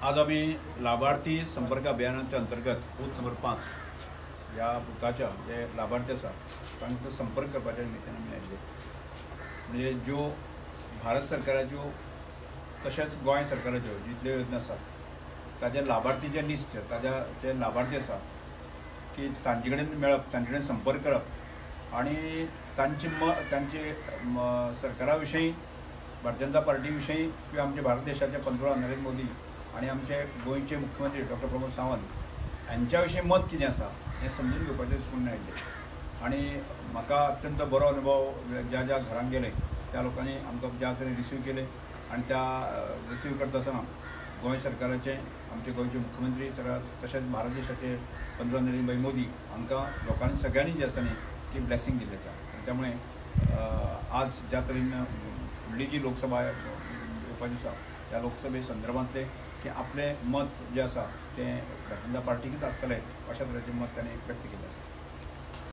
आज आम्ही लाभार्थी संपर्क अभियानाच्या अंतर्गत बूथ नंबर 5 या बुथाच्या जे लाभार्थी आसा तांकां संपर्क करपाच्या निमित्तान आमी आयिल्ले. म्हणजे ज्यो भारत सरकाराच्यो तशेंच गोंय सरकाराच्यो जितल्यो योजना आसात ताजे लाभार्थी जे लिस्ट ताज्या जे लाभार्थी आसा की तांचे कडेन मेळप, तांचे कडेन संपर्क करप आणि तांचे सरकारा विशीं, भारतीय जनता पार्टी विशीं किंवा आमचे भारत देशाचे पंतप्रधान नरेंद्र मोदी आणि आमचे गोंयचे मुख्यमंत्री डॉक्टर प्रमोद सावंत यांच्या विशीं मत कितें आसा हें समजून घेवपाचें दिसून आयिल्लें. आणि म्हाका अत्यंत बरो अनुभव ज्या ज्या घरांक गेले त्या लोकांनी आमकां ज्या तरेन रिसीव केले आणि त्या रिसीव करता आसतना गोंय सरकाराचे आमचे गोंयचे मुख्यमंत्री तशेंच भारत देशाचे पंतप्रधान नरेंद्र मोदी हांकां लोकांनी सगळ्यांनी जे आसा न्ही ती ब्लेसिंग दिल्ली आसा. त्यामुळे आज ज्या तरेन फुडली जी लोकसभा येवपाची आसा त्या लोकसभे संदर्भांतले की आपले मत जे आसा तें भारतीय जनता पार्टीकूच आसतलें अशा तरेचें मत ताणें व्यक्त केलें आसा.